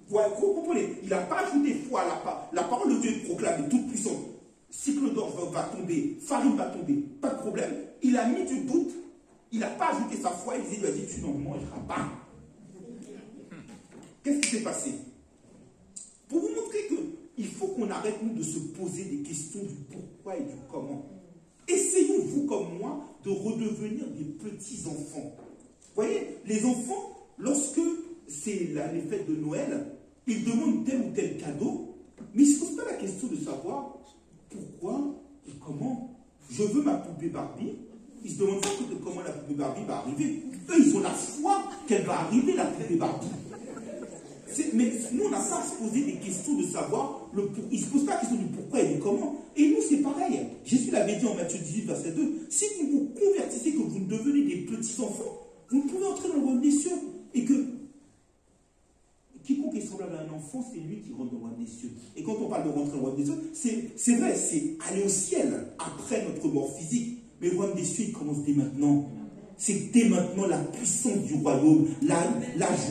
Speaker 1: Vous comprenez, il n'a pas ajouté foi à la parole de Dieu est proclamée, toute puissante. Cycle d'orge va tomber, farine va tomber, pas de problème. Il a mis du doute, il n'a pas ajouté sa foi, Élisée lui a dit, tu n'en mangeras pas. Qu'est-ce qui s'est passé? Pour vous montrer qu'il faut qu'on arrête, nous, de se poser des questions du pourquoi et du comment. Essayons, vous comme moi, de redevenir des petits-enfants. Vous voyez, les enfants, lorsque c'est les fêtes de Noël, ils demandent tel ou tel cadeau, mais ils ne se posent pas la question de savoir pourquoi et comment. Je veux ma poupée Barbie. Ils se demandent pas comment la poupée Barbie va arriver. Eux, ils ont la foi qu'elle va arriver, la poupée Barbie. Mais nous, on n'a pas à se poser des questions de savoir, ils ne se posent pas la question du pourquoi et du comment. Et nous, c'est pareil. Jésus l'avait dit en Matthieu 18, verset 2, si vous vous convertissez, que vous devenez des petits-enfants, vous ne pouvez entrer dans le royaume des cieux. Et que quiconque est semblable à un enfant, c'est lui qui rentre dans le royaume des cieux. Et quand on parle de rentrer dans le royaume des cieux, c'est vrai, c'est aller au ciel après notre mort physique. Mais le royaume des cieux, il commence dès maintenant. C'est dès maintenant la puissance du royaume, la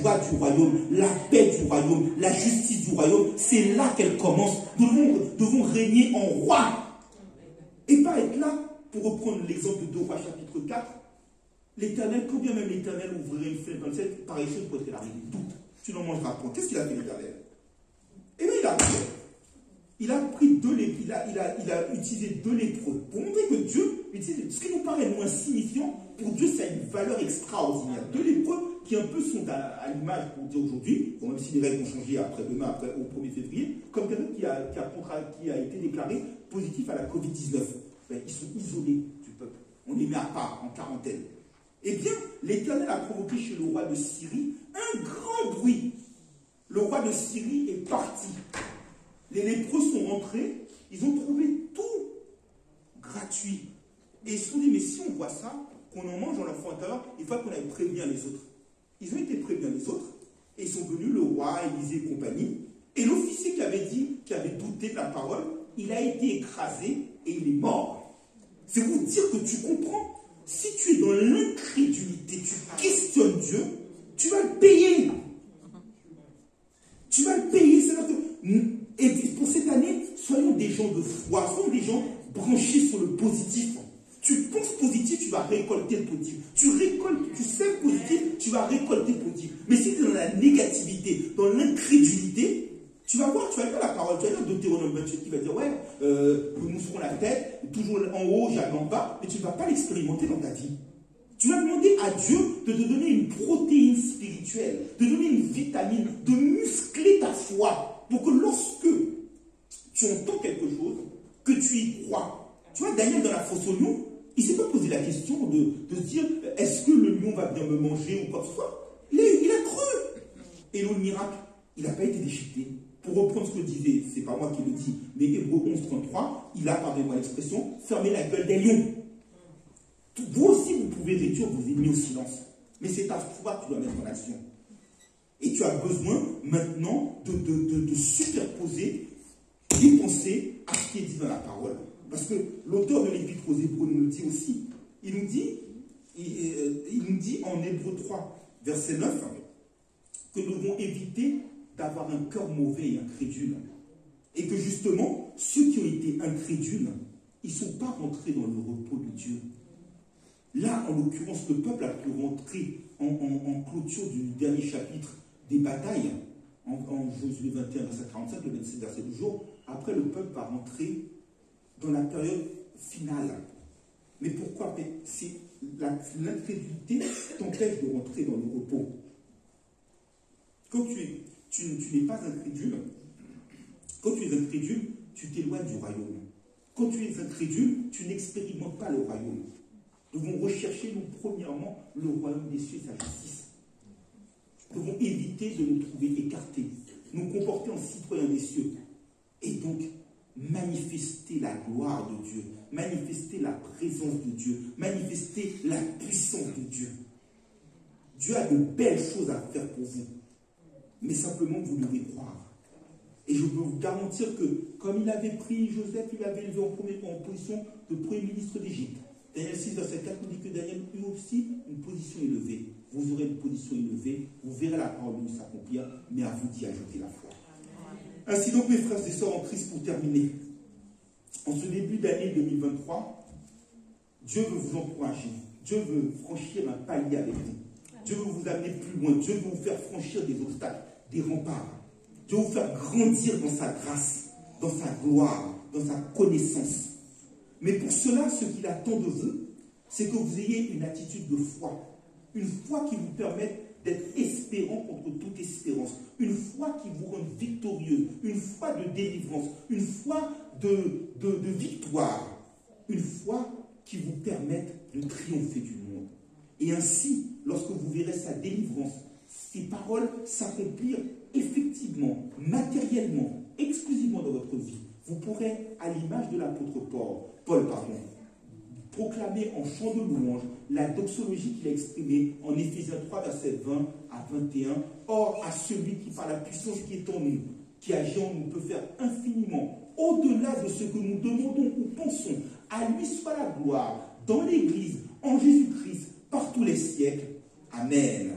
Speaker 1: joie du royaume, la paix du royaume, la justice du royaume. C'est là qu'elle commence. Nous devons régner en roi. Et pas être là, pour reprendre l'exemple de 2 Rois chapitre 4, l'Éternel, quand bien même l'Éternel ouvrirait une fenêtre dans le ciel, pareille chose pourrait arriver. Doute, tu n'en mangeras point. Qu'est-ce qu'il a fait l'Éternel? Et bien il a fait. il a pris il a utilisé 2 lépreux pour montrer que Dieu utilise ce qui nous paraît moins signifiant, pour Dieu, ça a une valeur extraordinaire. 2 lépreux qui un peu sont à l'image, pour dire aujourd'hui, même si les règles ont changé après-demain, au 1er février, comme quelqu'un qui a été déclaré positif à la Covid-19. Ben, ils sont isolés du peuple. On les met à part, en quarantaine. Eh bien, l'Éternel a provoqué chez le roi de Syrie un grand bruit. Le roi de Syrie est parti. Les lépreux sont rentrés, ils ont trouvé tout gratuit. Et ils se sont dit, mais si on voit ça, qu'on en mange dans leur fond intérieur, il faut qu'on aille prévenir les autres. Ils ont été prévenir les autres, et ils sont venus, le roi, Élisée et compagnie, et l'officier qui avait douté de la parole, il a été écrasé et il est mort. C'est pour dire que tu comprends, si tu es dans l'incrédulité, tu questionnes Dieu, tu vas le payer. Tu vas le payer. Et pour cette année, soyons des gens de foi, soyons des gens branchés sur le positif. Tu penses positif, tu vas récolter le positif. Tu sais positif, tu vas récolter le positif. Mais si tu es dans la négativité, dans l'incrédulité, tu vas voir, tu vas lire la parole, tu vas lire Deutéronome 28 qui va dire, ouais, nous serons la tête, toujours en haut, jamais en bas, mais tu ne vas pas l'expérimenter dans ta vie. Tu vas demander à Dieu de te donner une protéine spirituelle, de donner une vitamine, de muscler ta foi, pour que lorsque tu entends quelque chose, que tu y crois. Tu vois, Daniel dans la fosse au lion, il ne s'est pas posé la question de se dire, est-ce que le lion va bien me manger ou quoi que ce soit. Il a cru. Et le miracle, il n'a pas été déchiqueté. Pour reprendre ce que disait, c'est pas moi qui le dis, mais Hébreux 11:33, il a, pardonnez-moi l'expression, fermé la gueule des lions. Vous aussi, vous pouvez réduire vos ennemis au silence. Mais c'est ta foi que tu dois mettre en action. Et tu as besoin maintenant de superposer les pensées à ce qui est dit dans la parole. Parce que l'auteur de l'Épître aux Hébreux nous le dit aussi. Il nous dit en Hébreux 3, verset 9, que nous devons éviter d'avoir un cœur mauvais et incrédule. Et que justement, ceux qui ont été incrédules, ils ne sont pas rentrés dans le repos de Dieu. Là, en l'occurrence, le peuple a pu rentrer en clôture du dernier chapitre des batailles, en Josué 21, verset 45, le 27 verset du jour. Après, le peuple va rentrer dans la période finale. Mais pourquoi? C'est l'incrédulité t'empêche de rentrer dans le repos. Quand tu n'es pas incrédule, quand tu es incrédule, tu t'éloignes du royaume. Quand tu es incrédule, tu n'expérimentes pas le royaume. Nous devons rechercher, nous, premièrement, le royaume des cieux et sa justice. Nous devons éviter de nous trouver écartés, nous comporter en citoyens des cieux, et donc manifester la gloire de Dieu, manifester la présence de Dieu, manifester la puissance de Dieu. Dieu a de belles choses à faire pour vous, mais simplement vous devez croire. Et je peux vous garantir que, comme il avait pris Joseph, il l'avait élevé en position de premier ministre d'Égypte. Daniel 6, verset 4 nous dit que Daniel eut aussi une position élevée. Vous aurez une position élevée, vous verrez la parole de Dieu s'accomplir, mais à vous d'y ajouter la foi. Ainsi donc, mes frères et sœurs en Christ, pour terminer, en ce début d'année 2023, Dieu veut vous encourager. Dieu veut franchir un palier avec vous. Dieu veut vous amener plus loin. Dieu veut vous faire franchir des obstacles, des remparts. Dieu veut vous faire grandir dans sa grâce, dans sa gloire, dans sa connaissance. Mais pour cela, ce qu'il attend de vous, c'est que vous ayez une attitude de foi. Une foi qui vous permette d'être espérant contre toute espérance. Une foi qui vous rende victorieux. Une foi de délivrance. Une foi de victoire. Une foi qui vous permette de triompher du monde. Et ainsi, lorsque vous verrez sa délivrance, ces paroles s'accomplir effectivement, matériellement, exclusivement dans votre vie, vous pourrez, à l'image de l'apôtre Paul, proclamer en chant de louange la doxologie qu'il a exprimée en Éphésiens 3, versets 20 à 21. Or, à celui qui, par la puissance qui est en nous, qui agit en nous, peut faire infiniment, au-delà de ce que nous demandons ou pensons, à lui soit la gloire, dans l'Église, en Jésus-Christ, par tous les siècles. Amen.